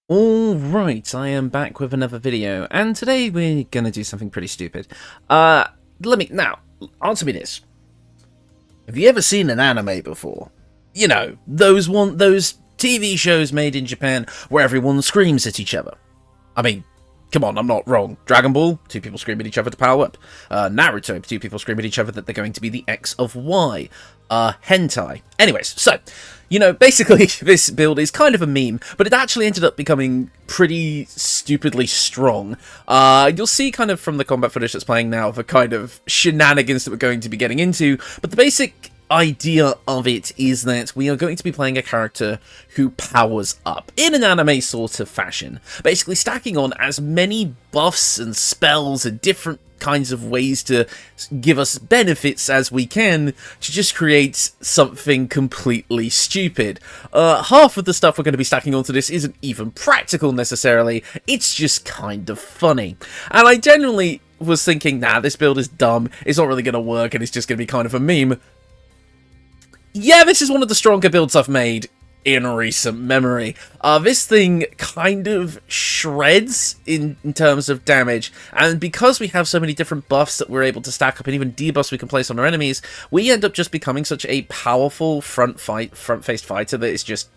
Alright, I am back with another video, and today we're gonna do something pretty stupid. Answer me this. Have you ever seen an anime before? You know, those TV shows made in Japan where everyone screams at each other. I mean, come on, I'm not wrong. Dragon Ball, two people scream at each other to power up. Naruto, two people scream at each other that they're going to be the X of Y. Hentai. Anyways, so, basically this build is kind of a meme, but it actually ended up becoming pretty stupidly strong. You'll see kind of from the combat footage that's playing now the kind of shenanigans that we're going to be getting into, but the basic idea of it is that we are going to be playing a character who powers up in an anime sort of fashion, basically stacking on as many buffs and spells and different kinds of ways to give us benefits as we can to just create something completely stupid. Half of the stuff we're going to be stacking onto this isn't even practical necessarily, it's just kind of funny. And I generally was thinking, nah, this build is dumb, it's not really going to work, and it's just going to be kind of a meme. Yeah, this is one of the stronger builds I've made in recent memory. This thing kind of shreds in terms of damage, and because we have so many different buffs that we're able to stack up and even debuffs we can place on our enemies, we end up just becoming such a powerful front-faced fighter that it's just...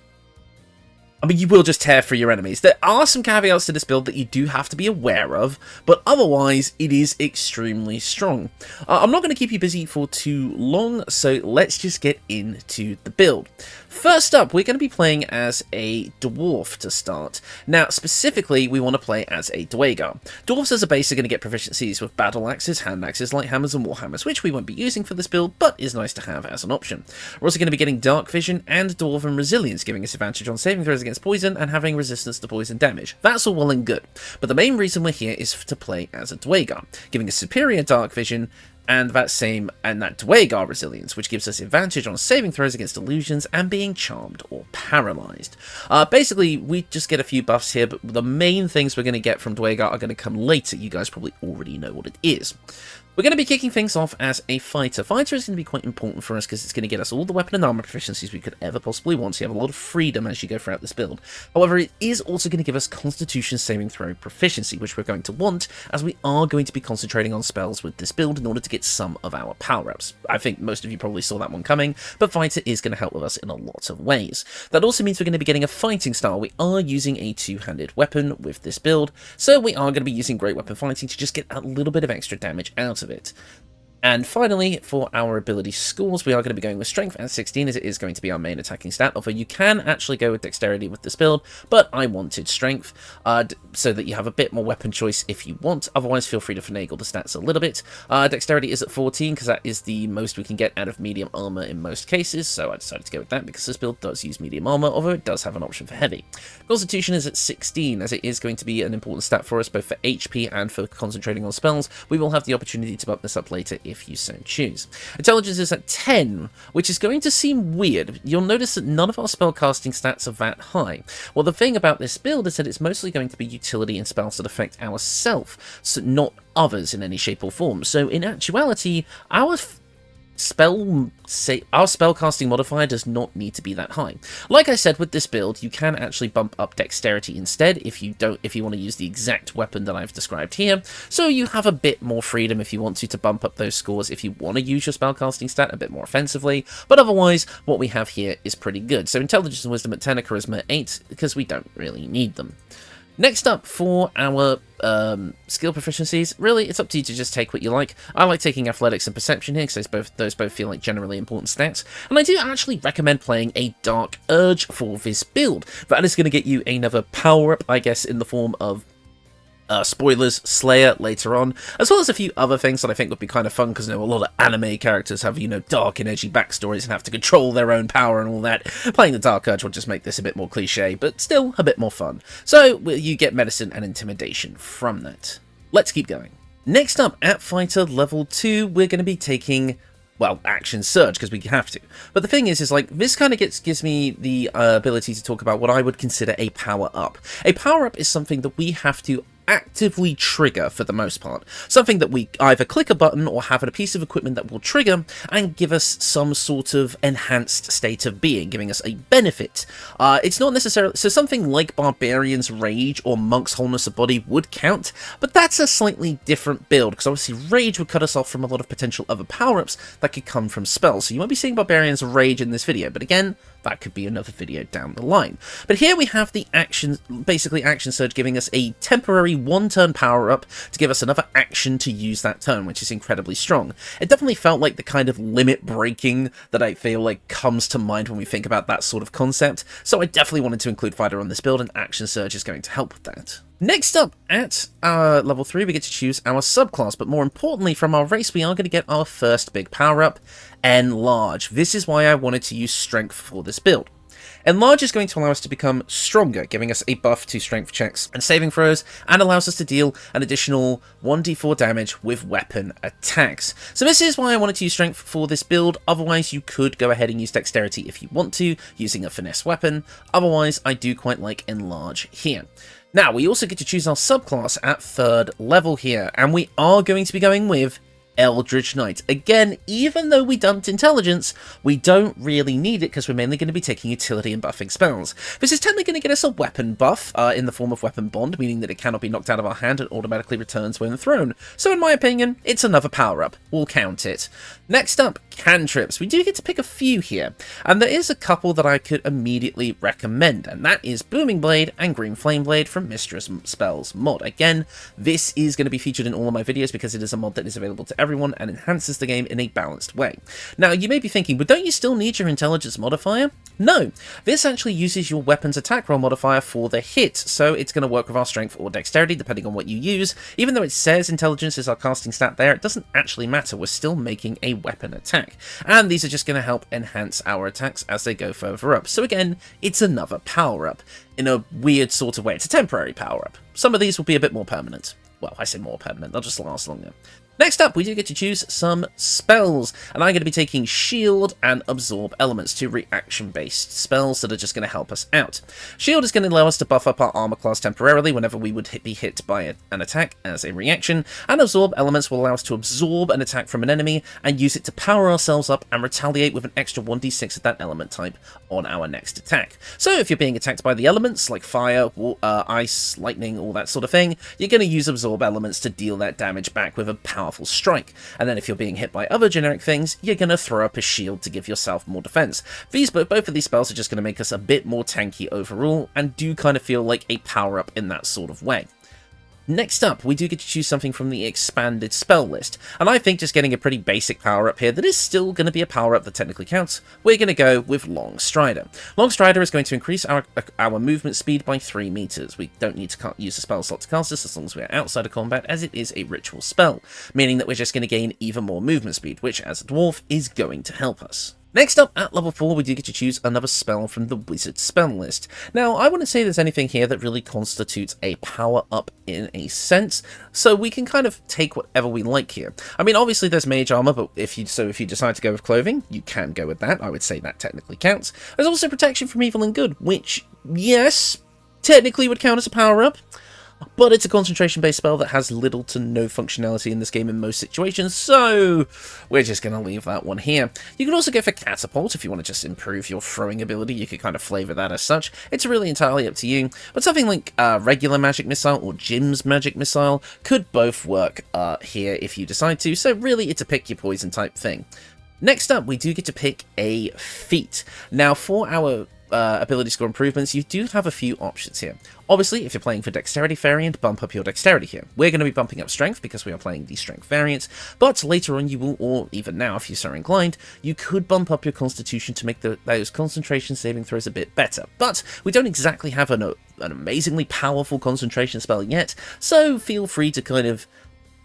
I mean, you will just tear through your enemies. There are some caveats to this build that you do have to be aware of, but otherwise, it is extremely strong. I'm not going to keep you busy for too long, so let's just get into the build. First up, we're going to be playing as a dwarf to start. Now, specifically, we want to play as a Dwegar. Dwarves as a base are going to get proficiencies with battle axes, hand axes, light hammers, and warhammers, which we won't be using for this build, but is nice to have as an option. We're also going to be getting dark vision and dwarven resilience, giving us advantage on saving throws against poison and having resistance to poison damage. That's all well and good, but the main reason we're here is to play as a Dwegar, giving us superior dark vision and that Dwegar resilience, which gives us advantage on saving throws against illusions and being charmed or paralyzed. Basically, we just get a few buffs here, but the main things we're going to get from Dwegar are going to come later. You guys probably already know what it is. We're going to be kicking things off as a fighter. Fighter is going to be quite important for us because it's going to get us all the weapon and armor proficiencies we could ever possibly want, so you have a lot of freedom as you go throughout this build. However, it is also going to give us constitution saving throw proficiency, which we're going to want, as we are going to be concentrating on spells with this build in order to get some of our power-ups. I think most of you probably saw that one coming, but fighter is going to help with us in a lot of ways. That also means we're going to be getting a fighting style. We are using a two-handed weapon with this build, so we are going to be using great weapon fighting to just get a little bit of extra damage out of it. And finally, for our ability scores, we are going to be going with Strength at 16, as it is going to be our main attacking stat, although you can actually go with Dexterity with this build, but I wanted Strength, so that you have a bit more weapon choice if you want. Otherwise, feel free to finagle the stats a little bit. Dexterity is at 14, because that is the most we can get out of medium armor in most cases, so I decided to go with that, because this build does use medium armor, although it does have an option for heavy. Constitution is at 16, as it is going to be an important stat for us, both for HP and for concentrating on spells. We will have the opportunity to bump this up later if you so choose. Intelligence is at 10, which is going to seem weird. You'll notice that none of our spellcasting stats are that high. Well, the thing about this build is that it's mostly going to be utility and spells that affect ourselves, so not others in any shape or form. So in actuality, our spellcasting modifier does not need to be that high. Like I said, with this build, you can actually bump up dexterity instead if you want to use the exact weapon that I've described here. So you have a bit more freedom if you want to bump up those scores if you want to use your spellcasting stat a bit more offensively. But otherwise, what we have here is pretty good. So intelligence and wisdom at 10, and charisma at 8, because we don't really need them. Next up, for our skill proficiencies, really, it's up to you to just take what you like. I like taking athletics and perception here, because those both feel like generally important stats. And I do actually recommend playing a Dark Urge for this build. That is going to get you another power-up, I guess, in the form of spoilers, Slayer later on, as well as a few other things that I think would be kind of fun, because a lot of anime characters have, dark and edgy backstories and have to control their own power and all that. Playing the Dark Urge will just make this a bit more cliche, but still a bit more fun. So you get medicine and intimidation from that. Let's keep going. Next up, at fighter level 2, we're going to be taking, well, action surge, because we have to. But the thing is like, this kind of gives me the ability to talk about what I would consider a power-up. A power-up is something that we have to actively trigger for the most part. Something that we either click a button or have a piece of equipment that will trigger and give us some sort of enhanced state of being, giving us a benefit. It's not necessarily... So something like Barbarian's Rage or Monk's Wholeness of Body would count, but that's a slightly different build, because obviously Rage would cut us off from a lot of potential other power-ups that could come from spells. So you won't be seeing Barbarian's Rage in this video, but again, that could be another video down the line. But here we have the action, basically Action Surge, giving us a temporary one-turn power-up to give us another action to use that turn, which is incredibly strong. It definitely felt like the kind of limit breaking that I feel like comes to mind when we think about that sort of concept, so I definitely wanted to include Fighter on this build, and Action Surge is going to help with that. Next up, at level 3, we get to choose our subclass, but more importantly, from our race, we are going to get our first big power-up, Enlarge. This is why I wanted to use Strength for this build. Enlarge is going to allow us to become stronger, giving us a buff to strength checks and saving throws, and allows us to deal an additional 1d4 damage with weapon attacks. So this is why I wanted to use strength for this build. Otherwise, you could go ahead and use dexterity if you want to, using a finesse weapon. Otherwise, I do quite like Enlarge here. Now, we also get to choose our subclass at 3rd level here, and we are going to be going with Eldritch Knight. Again, even though we dumped intelligence, we don't really need it because we're mainly going to be taking utility and buffing spells. This is technically going to get us a weapon buff in the form of Weapon Bond, meaning that it cannot be knocked out of our hand and automatically returns when thrown. So in my opinion, it's another power-up. We'll count it. Next up, cantrips. We do get to pick a few here, and there is a couple that I could immediately recommend, and that is Booming Blade and Green Flame Blade from Mistress Spells mod. Again, this is going to be featured in all of my videos because it is a mod that is available to everyone and enhances the game in a balanced way. Now, you may be thinking, but don't you still need your intelligence modifier? No, this actually uses your weapon's attack roll modifier for the hit, so it's going to work with our strength or dexterity depending on what you use. Even though it says intelligence is our casting stat there, it doesn't actually matter. We're still making a weapon attack, and these are just going to help enhance our attacks as they go further up. So again, it's another power up in a weird sort of way. It's a temporary power up. Some of these will be a bit more permanent. Well, I say more permanent, they'll just last longer. Next up, we do get to choose some spells, and I'm going to be taking Shield and Absorb Elements, two reaction-based spells that are just going to help us out. Shield is going to allow us to buff up our Armour class temporarily whenever we would be hit by an attack as a reaction, and Absorb Elements will allow us to absorb an attack from an enemy and use it to power ourselves up and retaliate with an extra 1d6 of that element type on our next attack. So if you're being attacked by the elements, like fire, ice, lightning, all that sort of thing, you're going to use Absorb Elements to deal that damage back with a powerful strike. And then if you're being hit by other generic things, you're going to throw up a shield to give yourself more defense. Both of these spells are just going to make us a bit more tanky overall, and do kind of feel like a power-up in that sort of way. Next up, we do get to choose something from the expanded spell list, and I think just getting a pretty basic power-up here that is still going to be a power-up that technically counts, we're going to go with Long Strider. Long Strider is going to increase our movement speed by 3 meters. We don't need to use a spell slot to cast this as long as we are outside of combat, as it is a ritual spell, meaning that we're just going to gain even more movement speed, which as a dwarf is going to help us. Next up, at level 4, we do get to choose another spell from the Wizard spell list. Now, I wouldn't say there's anything here that really constitutes a power-up in a sense, so we can kind of take whatever we like here. I mean, obviously there's Mage Armour, but if you decide to go with Clothing, you can go with that. I would say that technically counts. There's also Protection from Evil and Good, which, yes, technically would count as a power-up, but it's a concentration-based spell that has little to no functionality in this game in most situations, so we're just going to leave that one here. You can also go for Catapult if you want to just improve your throwing ability. You could kind of flavour that as such. It's really entirely up to you, but something like regular Magic Missile or Jim's Magic Missile could both work here if you decide to, so really it's a pick-your-poison type thing. Next up, we do get to pick a feat. Now, for our ability score improvements, you do have a few options here. Obviously, if you're playing for Dexterity variant, bump up your Dexterity here. We're going to be bumping up Strength because we are playing the Strength variant, but later on you will, or even now if you're so inclined, you could bump up your Constitution to make those concentration saving throws a bit better. But we don't exactly have an amazingly powerful concentration spell yet, so feel free to kind of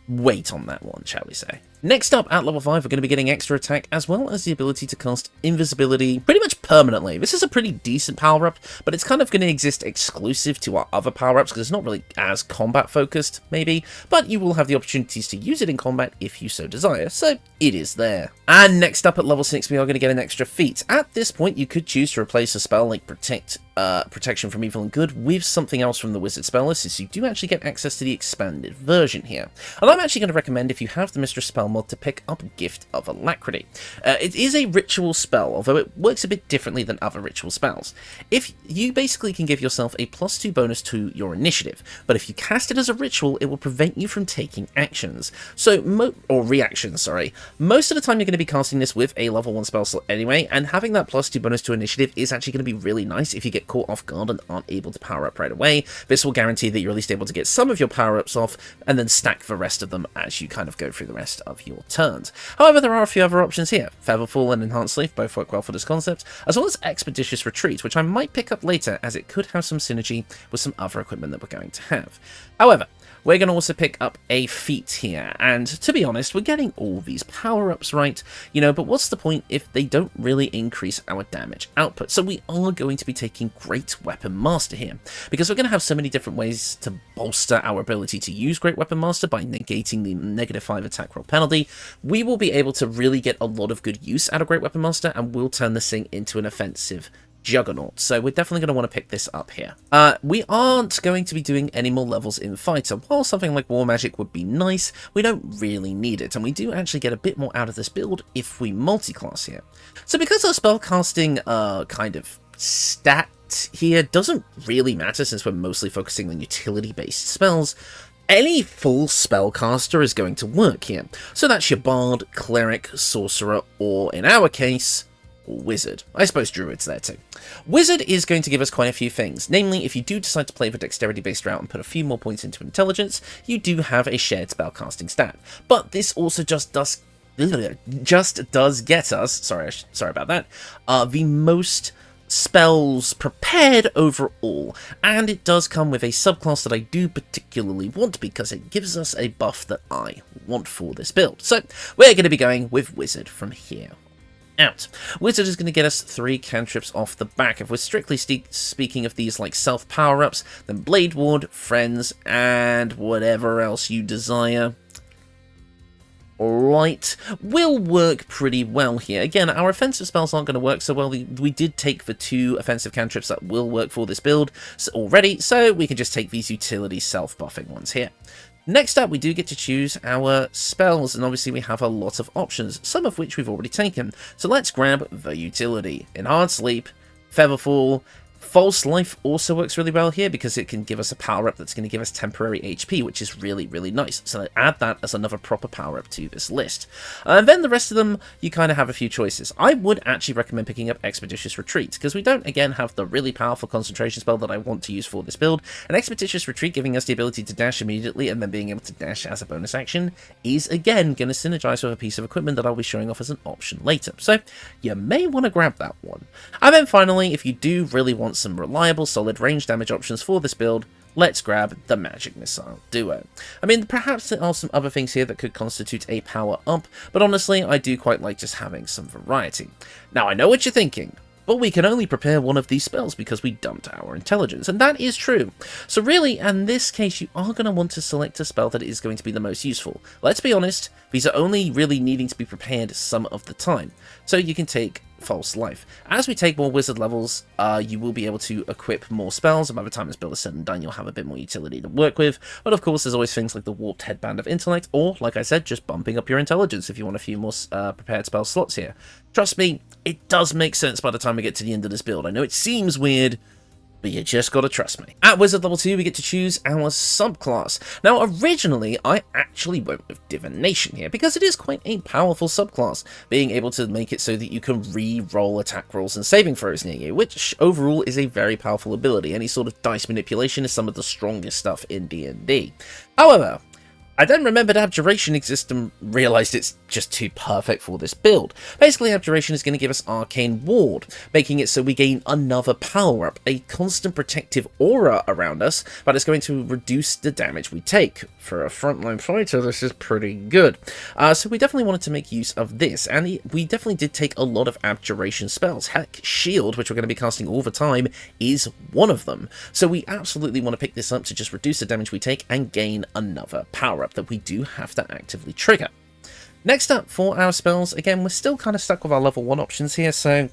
wait on that one, shall we say. Next up, at level 5, we're going to be getting extra attack, as well as the ability to cast invisibility pretty much permanently. This is a pretty decent power-up, but it's kind of going to exist exclusive to our other power-ups, because it's not really as combat-focused, maybe, but you will have the opportunities to use it in combat if you so desire, so it is there. And next up, at level 6, we are going to get an extra feat. At this point, you could choose to replace a spell like Protection from Evil and Good with something else from the Wizard spell list, since you do actually get access to the expanded version here. And I'm actually going to recommend, if you have the Mistress spell mod, to pick up Gift of Alacrity. It is a ritual spell, although it works a bit differently than other ritual spells. If you basically can give yourself a +2 bonus to your initiative, but if you cast it as a ritual, it will prevent you from taking actions. So, or reactions, sorry. Most of the time you're going to be casting this with a level 1 spell slot anyway, and having that +2 bonus to initiative is actually going to be really nice if you get caught off guard and aren't able to power up right away. This will guarantee that you're at least able to get some of your power-ups off, and then stack the rest of them as you kind of go through the rest of your turns. However, there are a few other options here. Featherfall and Enhanced Sleep both work well for this concept, as well as Expeditious Retreat, which I might pick up later, as it could have some synergy with some other equipment that we're going to have. However, we're going to also pick up a feat here, and to be honest, we're getting all these power-ups right, you know, but what's the point if they don't really increase our damage output? So we are going to be taking Great Weapon Master here, because we're going to have so many different ways to bolster our ability to use Great Weapon Master by negating the -5 attack roll penalty. We will be able to really get a lot of good use out of Great Weapon Master, and we'll turn this thing into an offensive juggernaut, so we're definitely going to want to pick this up here. We aren't going to be doing any more levels in Fighter. While something like War Magic would be nice, we don't really need it, and we do actually get a bit more out of this build if we multi-class here. So because our spellcasting kind of stat here doesn't really matter, since we're mostly focusing on utility-based spells, any full spellcaster is going to work here. So that's your Bard, Cleric, Sorcerer, or in our case, Wizard. I suppose Druid's there too. Wizard is going to give us quite a few things, namely, if you do decide to play the dexterity-based route and put a few more points into intelligence, you do have a shared spellcasting stat. But this also just does get us, sorry about that, the most spells prepared overall, and it does come with a subclass that I do particularly want, because it gives us a buff that I want for this build. So we're going to be going with Wizard from here out. Wizard is going to get us 3 cantrips off the back. If we're strictly speaking of these like self power-ups, then Blade Ward, Friends, and whatever else you desire, alright, will work pretty well here. Again, our offensive spells aren't going to work so well. We did take the 2 offensive cantrips that will work for this build already, so we can just take these utility self-buffing ones here. Next up, we do get to choose our spells, and obviously we have a lot of options, some of which we've already taken. So let's grab the utility. Enhanced Sleep, Featherfall, False Life also works really well here, because it can give us a power-up that's going to give us temporary HP, which is really, really nice. So add that as another proper power-up to this list. And then the rest of them, you kind of have a few choices. I would actually recommend picking up Expeditious Retreat, because we don't, again, have the really powerful concentration spell that I want to use for this build. An Expeditious Retreat giving us the ability to dash immediately, and then being able to dash as a bonus action, is, again, going to synergize with a piece of equipment that I'll be showing off as an option later. So you may want to grab that one. And then finally, if you do really want some reliable, solid range damage options for this build, let's grab the Magic Missile Duo. I mean, perhaps there are some other things here that could constitute a power up, but honestly, I do quite like just having some variety. Now, I know what you're thinking, but we can only prepare one of these spells because we dumped our intelligence, and that is true. So really, in this case, you are going to want to select a spell that is going to be the most useful. Let's be honest, these are only really needing to be prepared some of the time. So you can take False Life. As we take more wizard levels, you will be able to equip more spells, and by the time this build is said and done, you'll have a bit more utility to work with. But of course, there's always things like the Warped Headband of Intellect, or, like I said, just bumping up your intelligence if you want a few more prepared spell slots here. Trust me, it does make sense by the time we get to the end of this build. I know it seems weird, but you just gotta trust me. At Wizard level 2, we get to choose our subclass. Now, originally, I actually went with Divination here, because it is quite a powerful subclass, being able to make it so that you can re-roll attack rolls and saving throws near you, which overall is a very powerful ability. Any sort of dice manipulation is some of the strongest stuff in D&D. However, I then remembered Abjuration exists and realised it's just too perfect for this build. Basically, Abjuration is going to give us Arcane Ward, making it so we gain another power-up, a constant protective aura around us, but it's going to reduce the damage we take. For a frontline fighter, this is pretty good. So we definitely wanted to make use of this, and we definitely did take a lot of Abjuration spells. Heck, Shield, which we're going to be casting all the time, is one of them. So we absolutely want to pick this up to just reduce the damage we take and gain another power-up that we do have to actively trigger. Next up for our spells, again, we're still kind of stuck with our level 1 options here, so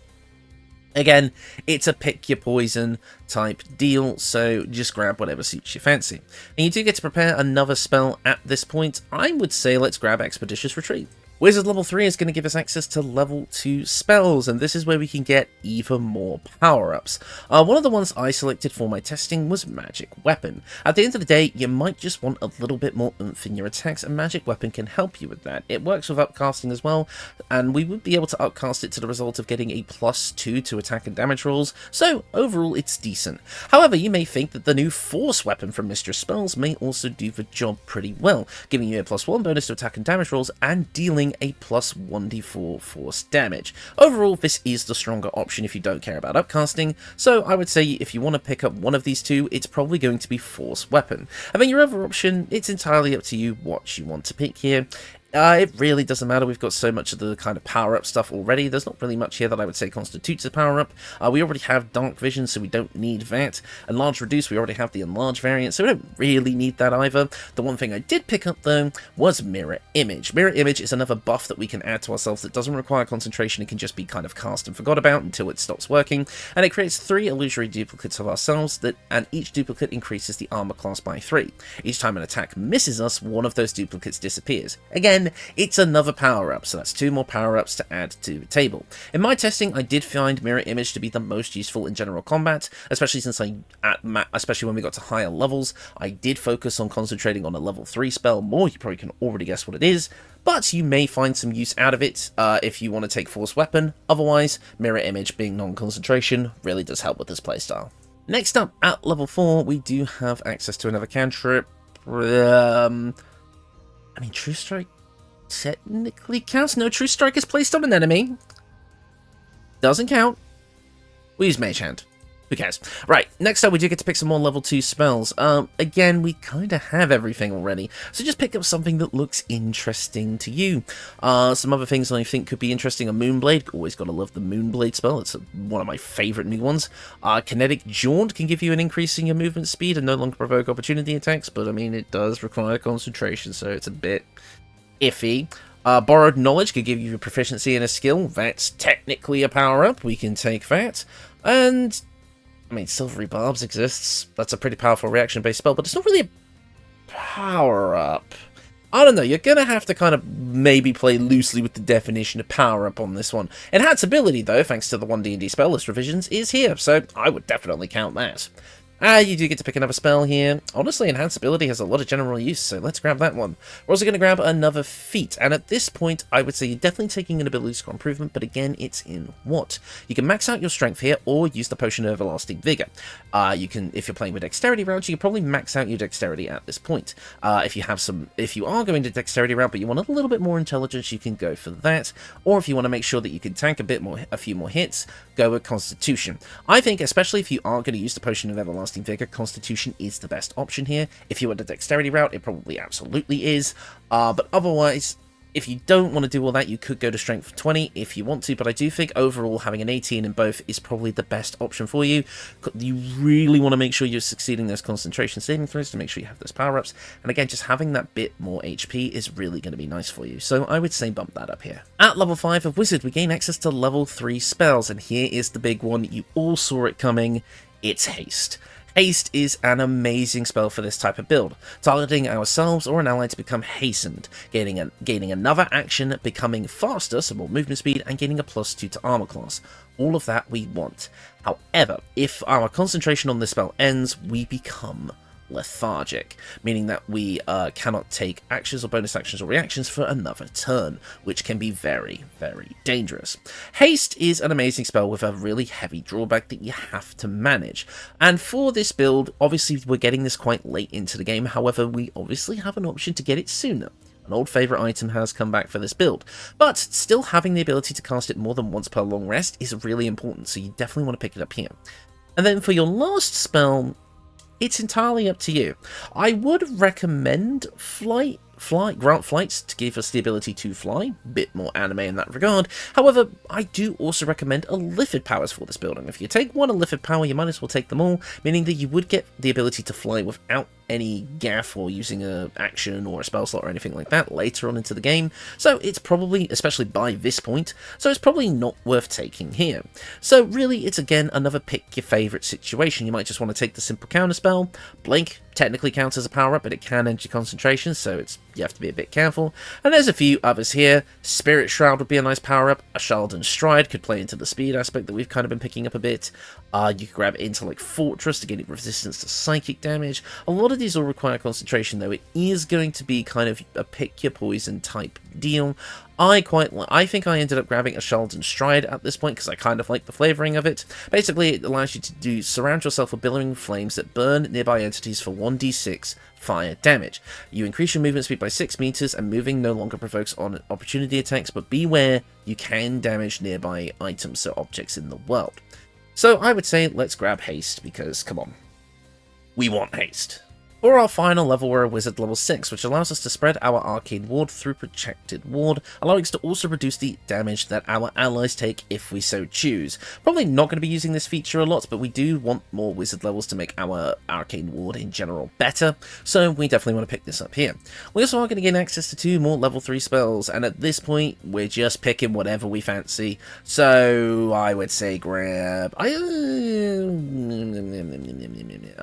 again, it's a pick your poison type deal, so just grab whatever suits your fancy. And you do get to prepare another spell at this point. I would say let's grab Expeditious Retreat. Wizard level 3 is going to give us access to level 2 spells, and this is where we can get even more power-ups. One of the ones I selected for my testing was Magic Weapon. At the end of the day, you might just want a little bit more oomph in your attacks, and Magic Weapon can help you with that. It works with upcasting as well, and we would be able to upcast it to the result of getting a +2 to attack and damage rolls, so overall it's decent. However, you may think that the new Force Weapon from Mistress Spells may also do the job pretty well, giving you a +1 bonus to attack and damage rolls and dealing a +1d4 force damage. Overall, this is the stronger option if you don't care about upcasting, so I would say if you want to pick up one of these two, it's probably going to be Force Weapon. And then your other option, it's entirely up to you what you want to pick here. It really doesn't matter, we've got so much of the kind of power-up stuff already. There's not really much here that I would say constitutes a power-up. We already have Dark Vision, so we don't need that. Enlarge Reduce, we already have the Enlarge variant, so we don't really need that either. The one thing I did pick up, though, was Mirror Image. Mirror Image is another buff that we can add to ourselves that doesn't require concentration. It can just be kind of cast and forgot about until it stops working, and it creates 3 illusory duplicates of ourselves, and each duplicate increases the armor class by 3. Each time an attack misses us, one of those duplicates disappears. Again, it's another power-up, so that's 2 more power-ups to add to the table. In my testing, I did find Mirror Image to be the most useful in general combat, especially since especially when we got to higher levels. I did focus on concentrating on a level 3 spell more. You probably can already guess what it is, but you may find some use out of it if you want to take Force Weapon. Otherwise, Mirror Image being non-concentration really does help with this playstyle. Next up, at level 4, we do have access to another cantrip. I mean, True Strike technically counts. No, True Strike is placed on an enemy. Doesn't count. We use Mage Hand. Who cares? Right, next up we do get to pick some more level 2 spells. Again, we kind of have everything already, so just pick up something that looks interesting to you. Some other things I think could be interesting are Moonblade. Always gotta love the Moonblade spell. It's one of my favourite new ones. Kinetic Jaunt can give you an increase in your movement speed and no longer provoke opportunity attacks, but I mean, it does require concentration, so it's a bit iffy. Borrowed Knowledge could give you a proficiency in a skill. That's technically a power-up. We can take that. And I mean, Silvery Barbs exists. That's a pretty powerful reaction-based spell, but it's not really a power-up. I don't know, you're going to have to kind of maybe play loosely with the definition of power-up on this one. Enhance ability, though, thanks to the 1D&D spell list revisions, is here, so I would definitely count that. You do get to pick another spell here. Honestly, Enhance Ability has a lot of general use, so let's grab that one. We're also going to grab another Feat, and at this point, I would say you're definitely taking an ability score improvement, but again, it's in what? You can max out your strength here, or use the Potion of Everlasting Vigor. You can, if you're playing with Dexterity routes, you can probably max out your Dexterity at this point. If you are going to Dexterity route, but you want a little bit more intelligence, you can go for that. Or if you want to make sure that you can tank a few more hits, go with Constitution. I think, especially if you are going to use the Potion of Everlasting Vigor, Constitution is the best option here. If you want the Dexterity route, it probably absolutely is. But otherwise, if you don't want to do all that, you could go to Strength 20 if you want to, but I do think overall having an 18 in both is probably the best option for you. You really want to make sure you're succeeding those concentration saving throws to make sure you have those power-ups, and again, just having that bit more HP is really going to be nice for you, so I would say bump that up here. At level 5 of Wizard, we gain access to level 3 spells, and here is the big one. You all saw it coming. It's Haste. Haste is an amazing spell for this type of build, targeting ourselves or an ally to become hastened, gaining another action, becoming faster, so more movement speed, and gaining a +2 to armor class. All of that we want. However, if our concentration on this spell ends, we become lethargic, meaning that we cannot take actions or bonus actions or reactions for another turn, which can be very, very dangerous. Haste is an amazing spell with a really heavy drawback that you have to manage, and for this build, obviously we're getting this quite late into the game, however we obviously have an option to get it sooner. An old favourite item has come back for this build, but still having the ability to cast it more than once per long rest is really important, so you definitely want to pick it up here. And then for your last spell, it's entirely up to you. I would recommend grant flights to give us the ability to fly, a bit more anime in that regard. However, I do also recommend Illithid Powers for this building. If you take one Illithid Power, you might as well take them all, meaning that you would get the ability to fly without any gaff or using an action or a spell slot or anything like that later on into the game, so it's probably, especially by this point, so it's probably not worth taking here. So really, it's again another pick your favourite situation. You might just want to take the simple counter spell. Blink technically counts as a power-up, but it can end your concentration, so you have to be a bit careful. And there's a few others here. Spirit Shroud would be a nice power-up. A Shalden Stride could play into the speed aspect that we've kind of been picking up a bit. You could grab Intellect Fortress to get resistance to psychic damage. A lot of these will require concentration, though. It is going to be kind of a pick your poison type deal. I think I ended up grabbing a Shalden Stride at this point because I kind of like the flavouring of it. Basically, it allows you to surround yourself with billowing flames that burn nearby entities for 1d6 fire damage. You increase your movement speed by 6 meters, and moving no longer provokes on opportunity attacks, but beware, you can damage nearby items, so objects in the world. So I would say let's grab haste, because come on, we want haste. For our final level, we're a wizard level 6, which allows us to spread our arcane ward through protected ward, allowing us to also reduce the damage that our allies take if we so choose. Probably not going to be using this feature a lot, but we do want more wizard levels to make our arcane ward in general better, so we definitely want to pick this up here. We also are going to gain access to 2 more level 3 spells, and at this point, we're just picking whatever we fancy. So I would say grab... I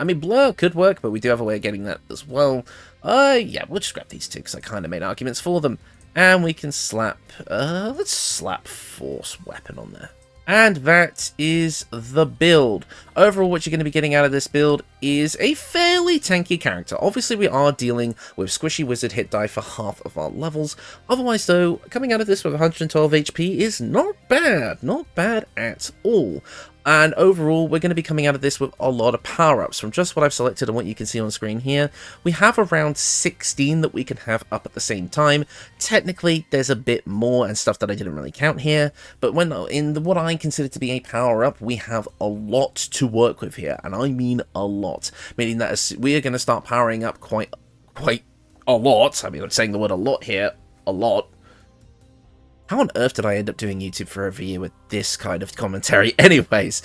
mean, Blur could work, but we do have a way of getting that as well. Yeah, we'll just grab these 2 because I kind of made arguments for them. And we can slap, let's slap Force Weapon on there. And that is the build. Overall, what you're going to be getting out of this build is a fairly tanky character. Obviously, we are dealing with squishy wizard hit die for half of our levels. Otherwise, though, coming out of this with 112 HP is not bad at all. And overall, we're going to be coming out of this with a lot of power-ups. From just what I've selected and what you can see on screen here, we have around 16 that we can have up at the same time. Technically, there's a bit more and stuff that I didn't really count here, but when in what I consider to be a power-up, we have a lot to work with here, and I mean a lot. Meaning that we are going to start powering up quite a lot. I mean, I'm saying the word a lot here, a lot. How on earth did I end up doing YouTube for over a year with this kind of commentary? Anyways,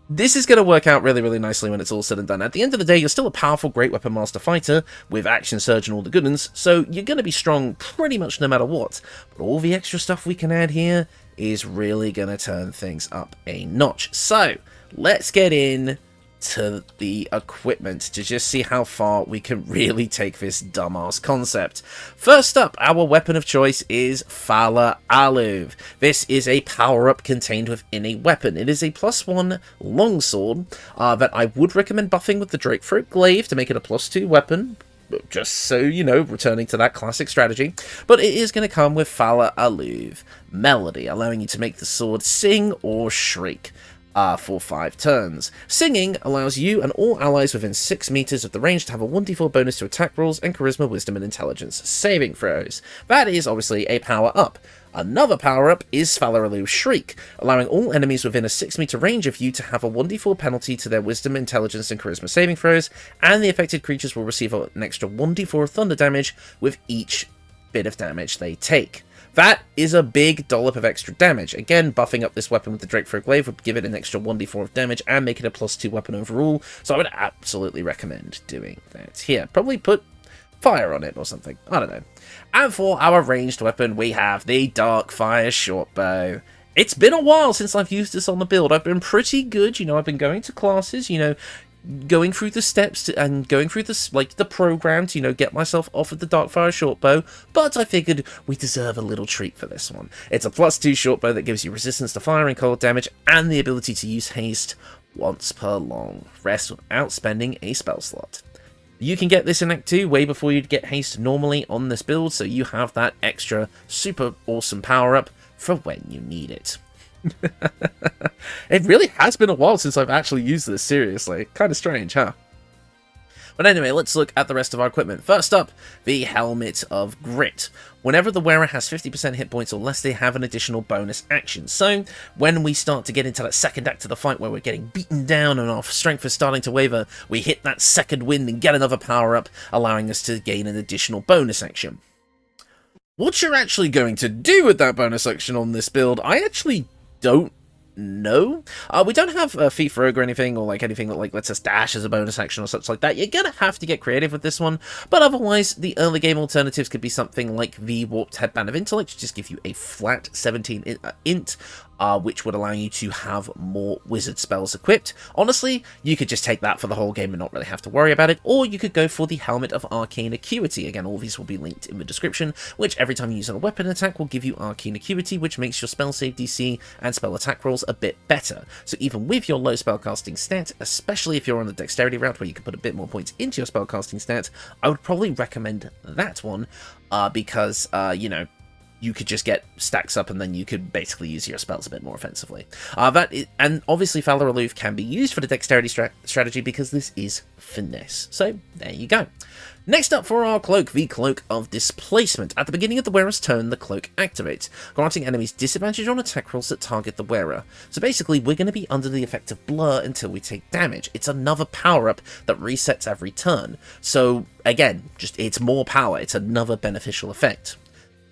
this is going to work out really, really nicely when it's all said and done. At the end of the day, you're still a powerful Great Weapon Master fighter with Action Surge and all the good ones, so you're going to be strong pretty much no matter what. But all the extra stuff we can add here is really going to turn things up a notch. So, let's get in to the equipment to just see how far we can really take this dumbass concept. First up, our weapon of choice is Fala Aluv. This is a power-up contained within a weapon. It is a +1 longsword that I would recommend buffing with the Drakethroat Glaive to make it a +2 weapon, just so you know, returning to that classic strategy. But it is going to come with Fala Aluv Melody, allowing you to make the sword sing or shriek for 5 turns. Singing allows you and all allies within 6 meters of the range to have a 1d4 bonus to attack rolls and charisma, wisdom, and intelligence saving throws. That is obviously a power-up. Another power-up is Fala Aluv Shriek, allowing all enemies within a 6-meter range of you to have a 1d4 penalty to their wisdom, intelligence, and charisma saving throws, and the affected creatures will receive an extra 1d4 of thunder damage with each bit of damage they take. That is a big dollop of extra damage. Again, buffing up this weapon with the Drakethroat Glaive would give it an extra 1d4 of damage and make it a +2 weapon overall, so I would absolutely recommend doing that here. Probably put fire on it or something, I don't know. And for our ranged weapon, we have the Darkfire Shortbow. It's been a while since I've used this on the build. I've been pretty good, you know, I've been going to classes, you know, going through the steps and going through the program to, you know, get myself off of the Darkfire Shortbow, but I figured we deserve a little treat for this one. It's a +2 Shortbow that gives you resistance to fire and cold damage and the ability to use haste once per long rest without spending a spell slot. You can get this in Act 2 way before you'd get haste normally on this build, so you have that extra super awesome power-up for when you need it. It really has been a while since I've actually used this, seriously. Kind of strange, huh? But anyway, let's look at the rest of our equipment. First up, the Helmet of Grit. Whenever the wearer has 50% hit points or less, they have an additional bonus action. So, when we start to get into that second act of the fight where we're getting beaten down and our strength is starting to waver, we hit that second wind and get another power-up, allowing us to gain an additional bonus action. What you're actually going to do with that bonus action on this build, I actually don't know. We don't have a feat for Rogue or anything, or like anything that like lets us dash as a bonus action or such like that. You're gonna have to get creative with this one, but otherwise the early game alternatives could be something like the Warped Headband of Intellect, which just give you a flat 17 int, which would allow you to have more wizard spells equipped. Honestly, you could just take that for the whole game and not really have to worry about it, or you could go for the Helmet of Arcane Acuity. Again, all these will be linked in the description, which every time you use a weapon attack will give you Arcane Acuity, which makes your spell save DC and spell attack rolls a bit better. So even with your low spellcasting stat, especially if you're on the dexterity route where you can put a bit more points into your spellcasting stat, I would probably recommend that one, because, you know, you could just get stacks up and then you could basically use your spells a bit more offensively. And obviously Valor Aloof can be used for the dexterity strategy because this is finesse. So there you go. Next up for our cloak, the Cloak of Displacement. At the beginning of the wearer's turn, the cloak activates, granting enemies disadvantage on attack rolls that target the wearer. So basically, we're going to be under the effect of blur until we take damage. It's another power-up that resets every turn. So again, just it's more power. It's another beneficial effect.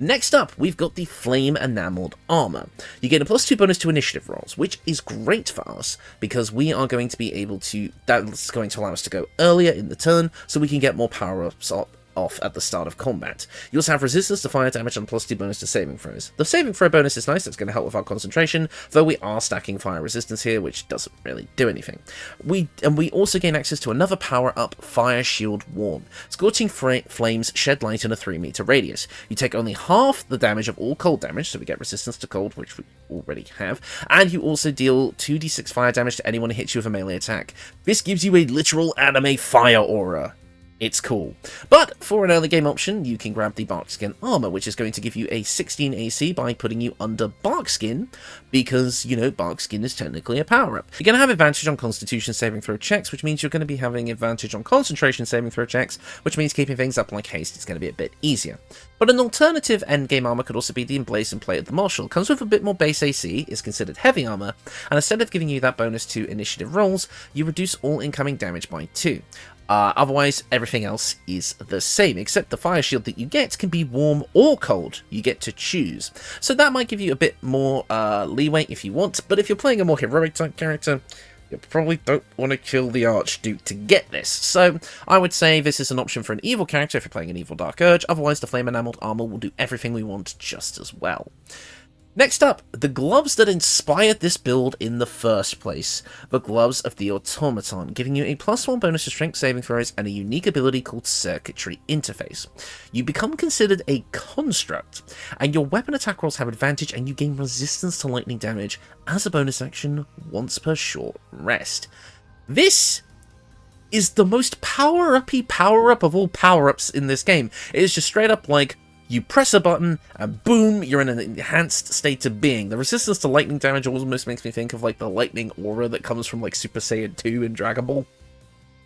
Next up, we've got the Flame Enameled Armour. You get a +2 bonus to initiative rolls, which is great for us, because we are going to be able to, that's going to allow us to go earlier in the turn, so we can get more power-ups off at the start of combat. You also have resistance to fire damage and +2 bonus to saving throws. The saving throw bonus is nice, that's going to help with our concentration, though we are stacking fire resistance here, which doesn't really do anything. We also gain access to another power-up, Fire Shield Warm. Scorching flames shed light in a 3-meter radius. You take only half the damage of all cold damage, so we get resistance to cold, which we already have, and you also deal 2d6 fire damage to anyone who hits you with a melee attack. This gives you a literal anime fire aura. It's cool. But for an early game option, you can grab the Barkskin Armour, which is going to give you a 16 AC by putting you under Barkskin, because, you know, Barkskin is technically a power-up. You're going to have advantage on Constitution saving throw checks, which means you're going to be having advantage on Concentration saving throw checks, which means keeping things up like Haste is going to be a bit easier. But an alternative endgame armour could also be the Emblazoned Plate of the Marshal. It comes with a bit more base AC, is considered heavy armour, and instead of giving you that bonus to initiative rolls, you reduce all incoming damage by 2. Otherwise, everything else is the same, except the fire shield that you get can be warm or cold. You get to choose. So that might give you a bit more leeway if you want, but if you're playing a more heroic type character, you probably don't want to kill the Archduke to get this. So I would say this is an option for an evil character if you're playing an evil Dark Urge, otherwise the Flame Enameled Armour will do everything we want just as well. Next up, the gloves that inspired this build in the first place. The Gloves of the Automaton, giving you a +1 bonus to strength saving throws and a unique ability called Circuitry Interface. You become considered a construct, and your weapon attack rolls have advantage and you gain resistance to lightning damage as a bonus action once per short rest. This is the most power-uppy power-up of all power-ups in this game. It is just straight up like, you press a button, and boom, you're in an enhanced state of being. The resistance to lightning damage almost makes me think of, like, the lightning aura that comes from, like, Super Saiyan 2 in Dragon Ball.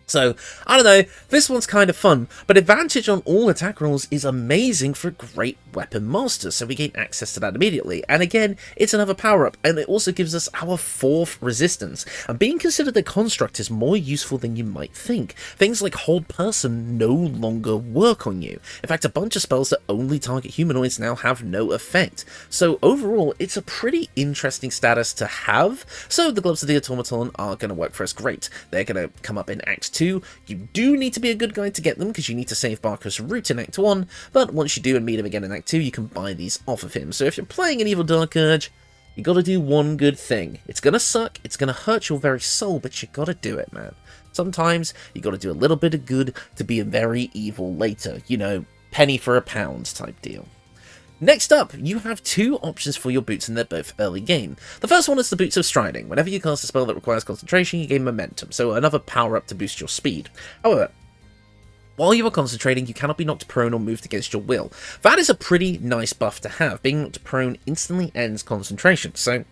So, I don't know, this one's kind of fun, but advantage on all attack rolls is amazing for great weapon masters, so we gain access to that immediately. And again, it's another power-up, and it also gives us our 4th resistance. And being considered a construct is more useful than you might think. Things like Hold Person no longer work on you. In fact, a bunch of spells that only target humanoids now have no effect. So overall, it's a pretty interesting status to have. So the Gloves of the Automaton are going to work for us great. They're going to come up in Act 2. You do need to be a good guy to get them, because you need to save Barker's route in Act 1, but once you do and meet him again in Act 2, you can buy these off of him. So if you're playing an Evil Dark Urge, you gotta do one good thing. It's gonna suck, it's gonna hurt your very soul, but you gotta do it, man. Sometimes you gotta do a little bit of good to be a very evil later. You know, penny for a pound type deal. Next up, you have 2 options for your boots, and they're both early game. The first one is the Boots of Striding. Whenever you cast a spell that requires concentration, you gain momentum, so another power-up to boost your speed. However, while you are concentrating, you cannot be knocked prone or moved against your will. That is a pretty nice buff to have. Being knocked prone instantly ends concentration, so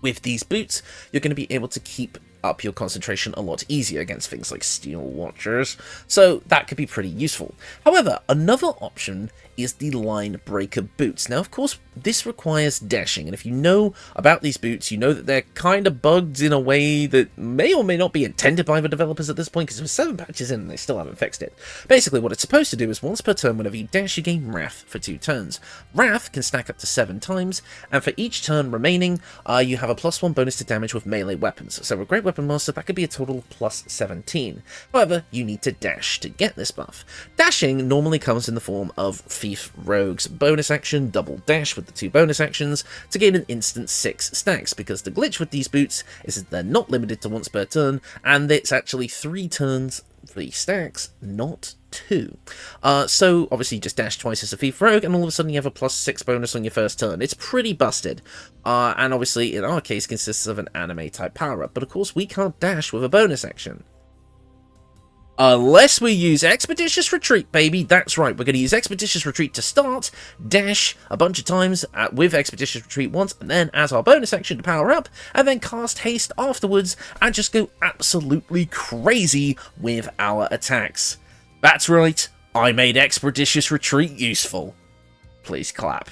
with these boots, you're going to be able to keep up your concentration a lot easier against things like Steel Watchers, so that could be pretty useful. However, another option is the Line Breaker boots. Now, of course, this requires dashing, and if you know about these boots, you know that they're kind of bugged in a way that may or may not be intended by the developers at this point, because we're 7 patches in and they still haven't fixed it. Basically, what it's supposed to do is once per turn, whenever you dash, you gain Wrath for 2 turns. Wrath can stack up to 7 times, and for each turn remaining, you have a +1 bonus to damage with melee weapons. So with Great Weapon Master, that could be a total of +17. However, you need to dash to get this buff. Dashing normally comes in the form of Thief Rogue's bonus action, double dash with the 2 bonus actions, to gain an instant 6 stacks, because the glitch with these boots is that they're not limited to once per turn, and it's actually 3 turns, 3 stacks, not 2. So obviously you just dash twice as a Thief Rogue, and all of a sudden you have a +6 bonus on your first turn. It's pretty busted, and obviously in our case consists of an anime type power up, but of course we can't dash with a bonus action. Unless we use Expeditious Retreat, baby. That's right, we're going to use Expeditious Retreat to start, dash a bunch of times with Expeditious Retreat once, and then as our bonus action to power up, and then cast Haste afterwards, and just go absolutely crazy with our attacks. That's right, I made Expeditious Retreat useful. Please clap.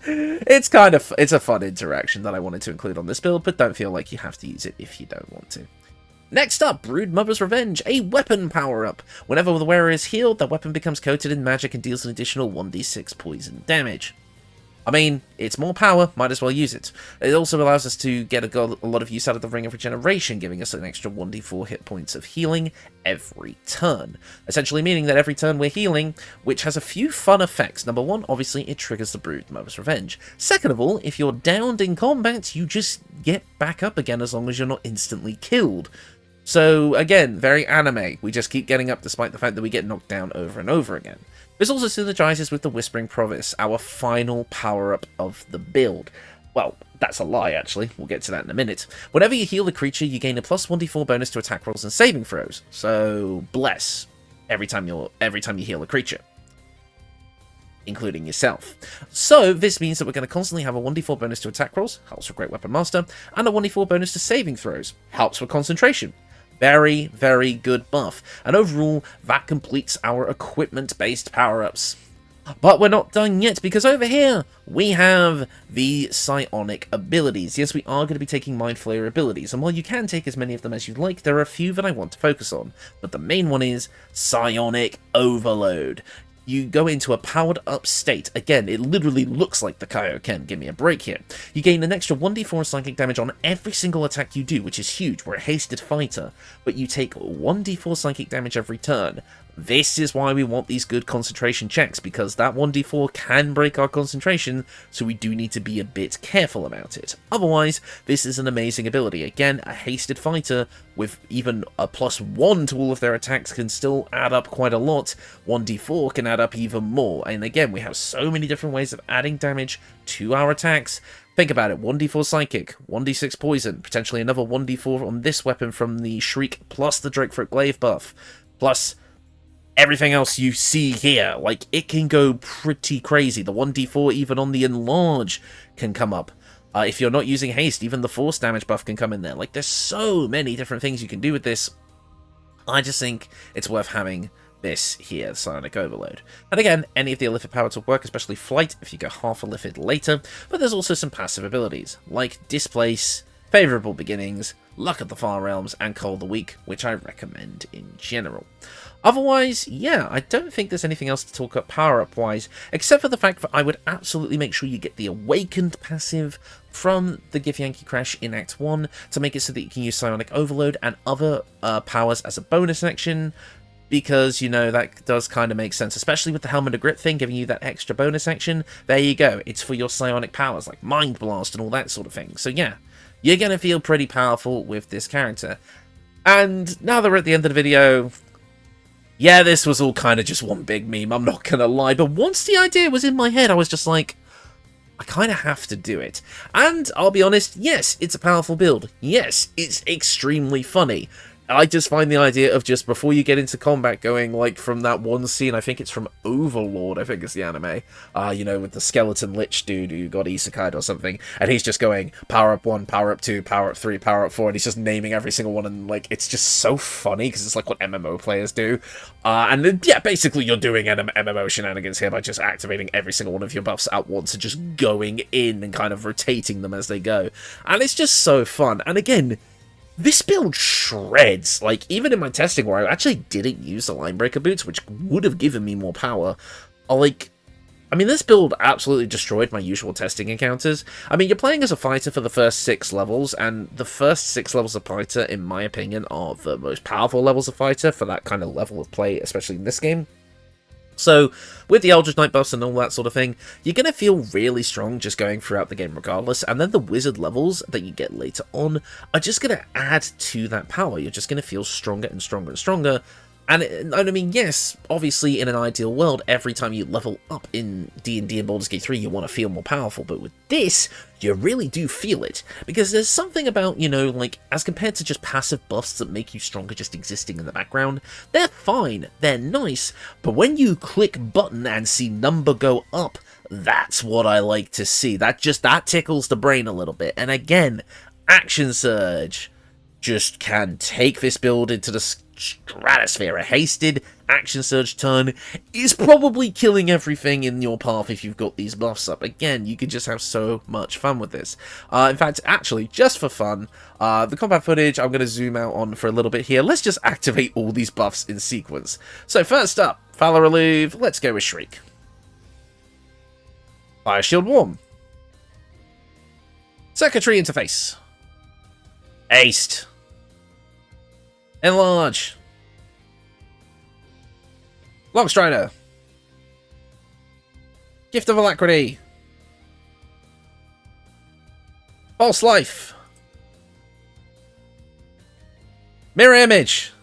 It's a fun interaction that I wanted to include on this build, but don't feel like you have to use it if you don't want to. Next up, Brood Mother's Revenge, a weapon power-up. Whenever the wearer is healed, their weapon becomes coated in magic and deals an additional 1d6 poison damage. I mean, it's more power, might as well use it. It also allows us to get a lot of use out of the Ring of Regeneration, giving us an extra 1d4 hit points of healing every turn. Essentially meaning that every turn we're healing, which has a few fun effects. Number 1, obviously, it triggers the Brood Mother's Revenge. Second of all, if you're downed in combat, you just get back up again as long as you're not instantly killed. So, again, very anime. We just keep getting up despite the fact that we get knocked down over and over again. This also synergizes with the Whispering Province, our final power-up of the build. Well, that's a lie, actually. We'll get to that in a minute. Whenever you heal a creature, you gain a +1d4 bonus to attack rolls and saving throws. So, bless every time you heal a creature, including yourself. So this means that we're going to constantly have a 1d4 bonus to attack rolls, helps for Great Weapon Master, and a 1d4 bonus to saving throws, helps for concentration. Very, very good buff, and overall, that completes our equipment-based power-ups. But we're not done yet, because over here, we have the Psionic abilities. Yes, we are going to be taking Mind Flayer abilities, and while you can take as many of them as you'd like, there are a few that I want to focus on. But the main one is Psionic Overload. You go into a powered-up state. Again, it literally looks like the Kaioken. Give me a break here. You gain an extra 1d4 psychic damage on every single attack you do, which is huge. We're a hasted fighter, but you take 1d4 psychic damage every turn. This is why we want these good concentration checks, because that 1d4 can break our concentration, so we do need to be a bit careful about it. Otherwise, this is an amazing ability. Again, a hasted fighter with even a +1 to all of their attacks can still add up quite a lot. 1d4 can add up even more, and again, we have so many different ways of adding damage to our attacks. Think about it, 1d4 Psychic, 1d6 Poison, potentially another 1d4 on this weapon from the Shriek, plus the Drakeford Glaive buff, plus everything else you see here. Like, it can go pretty crazy. The 1d4 even on the Enlarge can come up. If you're not using haste, even the force damage buff can come in there. Like, there's so many different things you can do with this. I just think it's worth having this here, Psionic Overload. And again, any of the Illithid Powers will work, especially Flight if you go half Illithid later, but there's also some passive abilities, like Displace, Favourable Beginnings, Luck of the Far Realms, and Call the Weak, which I recommend in general. Otherwise, yeah, I don't think there's anything else to talk about power-up-wise, except for the fact that I would absolutely make sure you get the Awakened passive from the Githyanki Crash in Act 1 to make it so that you can use Psionic Overload and other powers as a bonus action, because, you know, that does kind of make sense, especially with the Helmet of Grip thing, giving you that extra bonus action. There you go, it's for your psionic powers, like Mind Blast and all that sort of thing. So yeah, you're going to feel pretty powerful with this character. And now that we're at the end of the video, yeah, this was all kind of just one big meme, I'm not going to lie, but once the idea was in my head, I was just like, I kind of have to do it. And I'll be honest, yes, it's a powerful build. Yes, it's extremely funny. I just find the idea of just before you get into combat going, like, from that one scene, I think it's from Overlord, I think it's the anime, you know, with the skeleton lich dude who got isekai'd or something, and he's just going, power up 1, power up 2, power up 3, power up 4, and he's just naming every single one, and, like, it's just so funny, because it's like what MMO players do, and then, yeah, basically you're doing MMO shenanigans here by just activating every single one of your buffs at once, and just going in and kind of rotating them as they go, and it's just so fun, and again, this build shreds. Like, even in my testing where I actually didn't use the Linebreaker boots, which would have given me more power, like, I mean, this build absolutely destroyed my usual testing encounters. I mean, you're playing as a fighter for the first 6 levels, and the first 6 levels of fighter, in my opinion, are the most powerful levels of fighter for that kind of level of play, especially in this game. So, with the Eldritch Knight buffs and all that sort of thing, you're going to feel really strong just going throughout the game regardless, and then the wizard levels that you get later on are just going to add to that power. You're just going to feel stronger and stronger and stronger. And I mean, yes, obviously in an ideal world, every time you level up in D&D and Baldur's Gate 3, you want to feel more powerful, but with this, you really do feel it, because there's something about, you know, like, as compared to just passive buffs that make you stronger just existing in the background, they're fine, they're nice, but when you click button and see number go up, that's what I like to see. That tickles the brain a little bit, and again, Action Surge just can take this build into the stratosphere. A hasted Action Surge turn is probably killing everything in your path if you've got these buffs up. Again, you can just have so much fun with this. In fact, actually, just for fun, the combat footage I'm going to zoom out on for a little bit here. Let's just activate all these buffs in sequence. So first up, Valor Relieve, let's go with Shriek. Fire Shield Warm. Secretary Interface. Aced. Enlarge. Longstrider. Gift of Alacrity. False Life. Mirror Image.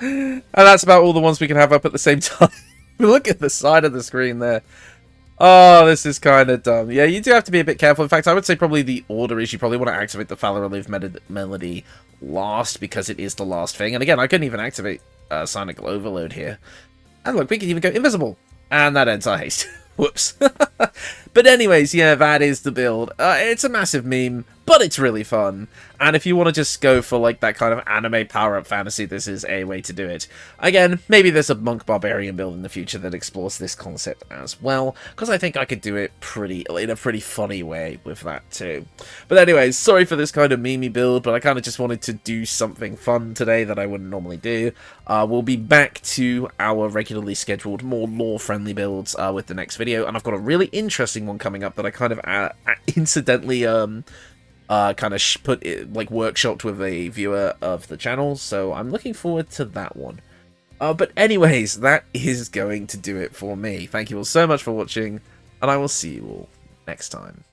And that's about all the ones we can have up at the same time. Look at the side of the screen there. Oh, this is kind of dumb. Yeah, you do have to be a bit careful. In fact, I would say probably the order is you probably want to activate the Valor Relief melody last, because it is the last thing. And again, I couldn't even activate Psionic Overload here. And look, we can even go invisible. And that ends our haste. Whoops. But anyways, yeah, that is the build. It's a massive meme, but it's really fun. And if you want to just go for like that kind of anime power-up fantasy, this is a way to do it. Again, maybe there's a Monk Barbarian build in the future that explores this concept as well, because I think I could do it in a pretty funny way with that too. But anyways, sorry for this kind of memey build, but I kind of just wanted to do something fun today that I wouldn't normally do. We'll be back to our regularly scheduled, more lore-friendly builds with the next video, and I've got a really interesting one coming up that I kind of incidentally kind of workshopped with a viewer of the channel, so I'm looking forward to that one. But anyways, that is going to do it for me. Thank you all so much for watching, and I will see you all next time.